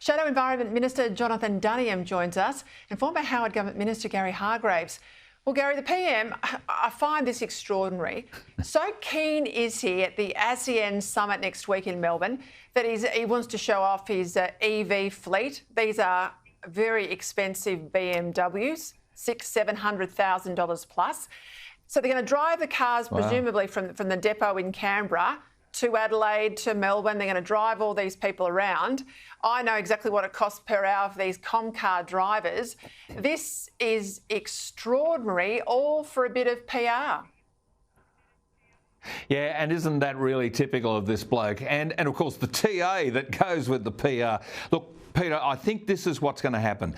Shadow Environment Minister Jonathan Duniam joins us and former Howard Government Minister Gary Hargreaves. Well, Gary, the PM, I find this extraordinary. So keen is he at the ASEAN summit next week in Melbourne that he wants to show off his EV fleet. These are very expensive BMWs, $700,000 plus. So they're going to drive the cars, presumably from the depot in Canberra to Adelaide, to Melbourne. They're going to drive all these people around. I know exactly what it costs per hour for these Comcar drivers. This is extraordinary, all for a bit of PR. Yeah, and isn't that really typical of this bloke? And of course, the TA that goes with the PR. Look, Peter, I think this is what's going to happen.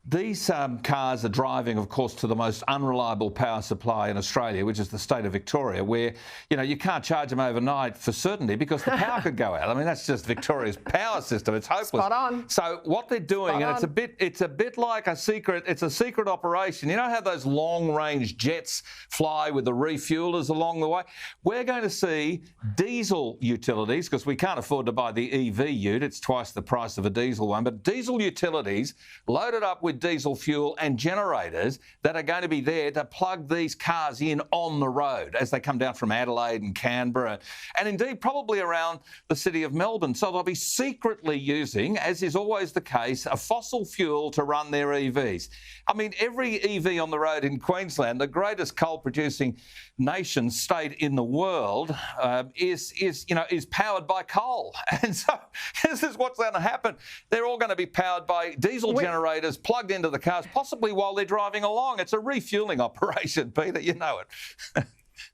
These cars are driving, of course, to the most unreliable power supply in Australia, which is the state of Victoria, where, you know, you can't charge them overnight for certainty because the power could go out. I mean, that's just Victoria's power system. It's hopeless. Spot on. So what they're doing, and it's a bit like a secret operation. You know how those long-range jets fly with the refuelers along the way? We're going to see diesel utilities, because we can't afford to buy the EV ute. It's twice the price of a diesel one. But diesel utilities loaded up with diesel fuel and generators that are going to be there to plug these cars in on the road as they come down from Adelaide and Canberra, and indeed probably around the city of Melbourne. So they'll be secretly using, as is always the case, a fossil fuel to run their EVs. I mean, every EV on the road in Queensland, the greatest coal-producing nation state in the world, is powered by coal. And so this is what's going to happen. They're all going to be powered by diesel generators plugged into the cars, possibly while they're driving along. It's a refuelling operation, Peter. You know it.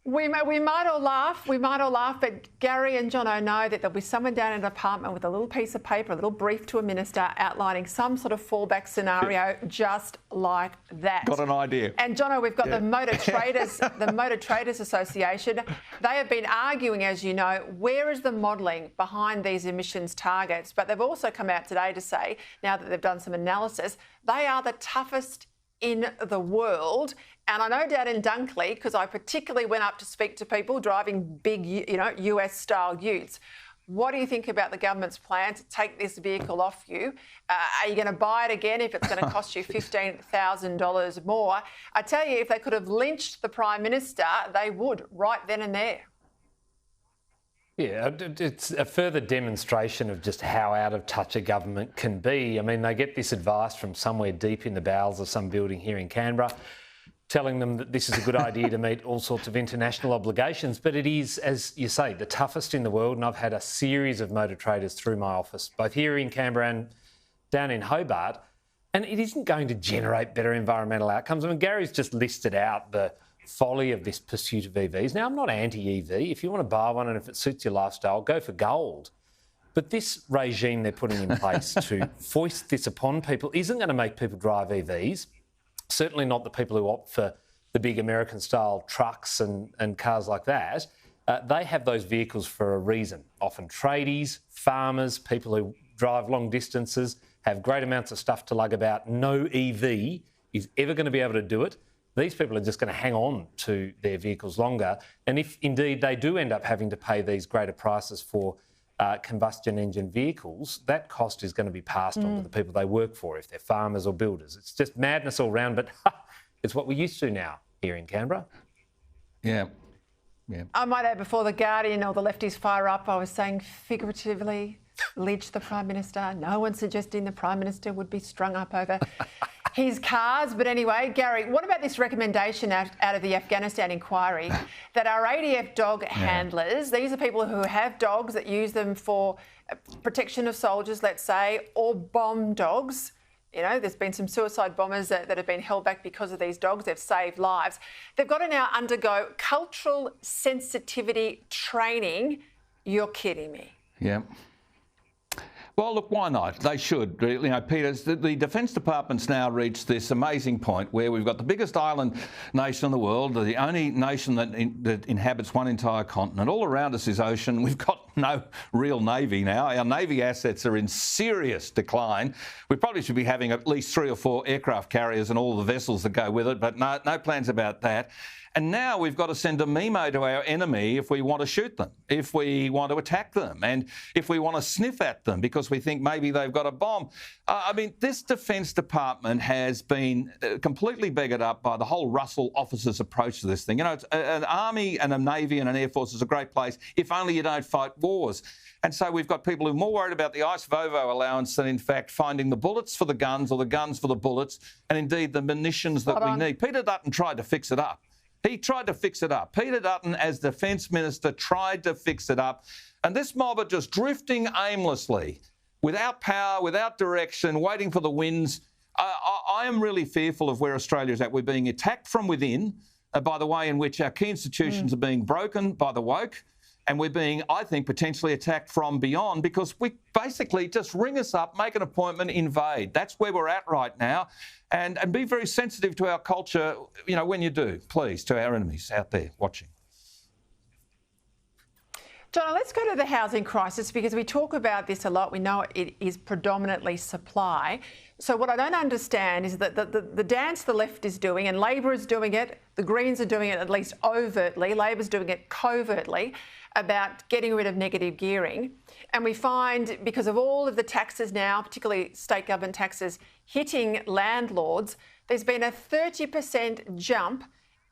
We might all laugh, but Gary and Jono know that there'll be someone down in an apartment with a little piece of paper, a little brief to a minister outlining some sort of fallback scenario just like that. Got an idea. And Jono, we've got the Motor Traders, the Motor Traders Association. They have been arguing, as you know, where is the modelling behind these emissions targets? But they've also come out today to say, now that they've done some analysis, they are the toughest in the world. And I know down in Dunkley, because I particularly went up to speak to people driving big, US-style utes. What do you think about the government's plan to take this vehicle off you? Are you going to buy it again if it's going to cost you $15,000 more? I tell you, if they could have lynched the Prime Minister, they would, right then and there. Yeah, it's a further demonstration of just how out of touch a government can be. I mean, they get this advice from somewhere deep in the bowels of some building here in Canberra, telling them that this is a good idea to meet all sorts of international obligations. But it is, as you say, the toughest in the world. And I've had a series of motor traders through my office, both here in Canberra and down in Hobart. And it isn't going to generate better environmental outcomes. I mean, Gary's just listed out the folly of this pursuit of EVs. Now, I'm not anti-EV. If you want to buy one and if it suits your lifestyle, go for gold. But this regime they're putting in place to foist this upon people isn't going to make people drive EVs. Certainly not the people who opt for the big American-style trucks and cars like that. They have those vehicles for a reason. Often tradies, farmers, people who drive long distances, have great amounts of stuff to lug about. No EV is ever going to be able to do it. These people are just going to hang on to their vehicles longer. And if indeed they do end up having to pay these greater prices for combustion engine vehicles, that cost is going to be passed on to the people they work for, if they're farmers or builders. It's just madness all round, but it's what we're used to now here in Canberra. Yeah. I might add, before the Guardian or the lefties fire up, I was saying figuratively, lynch the Prime Minister. No one suggesting the Prime Minister would be strung up over his cars. But anyway, Gary, what about this recommendation out of the Afghanistan inquiry that our ADF dog handlers, these are people who have dogs that use them for protection of soldiers, let's say, or bomb dogs. You know, there's been some suicide bombers that have been held back because of these dogs. They've saved lives. They've got to now undergo cultural sensitivity training. You're kidding me. Yeah. Well, look, why not? They should. You know, Peter, the Defence Department's now reached this amazing point where we've got the biggest island nation in the world, the only nation that inhabits one entire continent. All around us is ocean. We've got no real navy now. Our navy assets are in serious decline. We probably should be having at least 3 or 4 aircraft carriers and all the vessels that go with it, but no plans about that. And now we've got to send a memo to our enemy if we want to shoot them, if we want to attack them, and if we want to sniff at them because we think maybe they've got a bomb. I mean, this Defence Department has been completely beggared up by the whole Russell officers' approach to this thing. You know, it's an army and a navy and an air force is a great place if only you don't fight wars. And so we've got people who are more worried about the ICE Vovo allowance than, in fact, finding the bullets for the guns or the guns for the bullets, and indeed the munitions that we need. Peter Dutton tried to fix it up. He tried to fix it up. Peter Dutton, as Defence Minister, tried to fix it up. And this mob are just drifting aimlessly, without power, without direction, waiting for the winds. I am really fearful of where Australia is at. We're being attacked from within by the way in which our key institutions are being broken by the woke. And we're being, I think, potentially attacked from beyond because we basically just ring us up, make an appointment, invade. That's where we're at right now. And be very sensitive to our culture, you know, when you do, please, to our enemies out there watching. John, let's go to the housing crisis because we talk about this a lot. We know it is predominantly supply. So what I don't understand is that the dance the left is doing, and Labor is doing it, the Greens are doing it at least overtly, Labor's doing it covertly, about getting rid of negative gearing. And we find because of all of the taxes now, particularly state government taxes, hitting landlords, there's been a 30% jump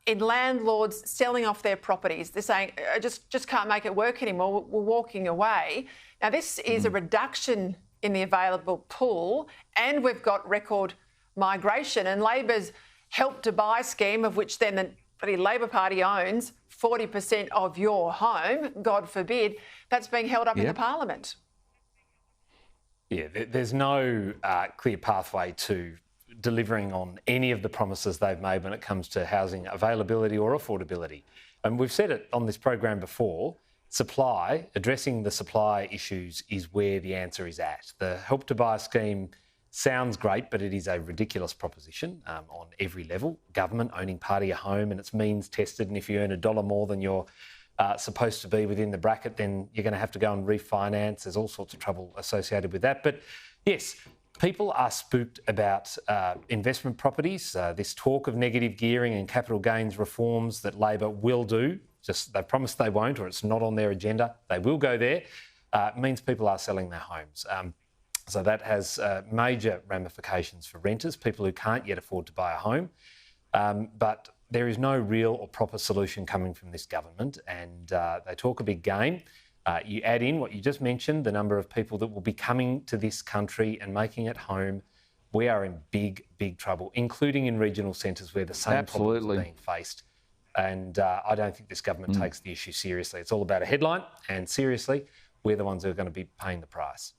in landlords selling off their properties. They're saying, I just can't make it work anymore, we're walking away. Now, this is a reduction in the available pool, and we've got record migration. And Labor's Help to Buy scheme, of which then the Labor Party owns 40% of your home, God forbid, that's being held up in the Parliament. Yeah, there's no clear pathway to delivering on any of the promises they've made when it comes to housing availability or affordability. And we've said it on this program before, supply, addressing the supply issues is where the answer is at. The Help to Buy scheme sounds great, but it is a ridiculous proposition on every level. Government owning part of your home, and it's means tested, and if you earn $1 more than you're supposed to be within the bracket, then you're going to have to go and refinance. There's all sorts of trouble associated with that. But yes, people are spooked about investment properties. This talk of negative gearing and capital gains reforms that Labor will do, just they promised they won't, or it's not on their agenda, they will go there, means people are selling their homes. So that has major ramifications for renters, people who can't yet afford to buy a home. But there is no real or proper solution coming from this government, and they talk a big game. You add in what you just mentioned, the number of people that will be coming to this country and making it home. We are in big, big trouble, including in regional centres where the same problems are being faced. And I don't think this government takes the issue seriously. It's all about a headline, and seriously, we're the ones who are going to be paying the price.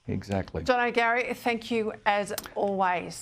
Exactly. John O'Gary, thank you as always.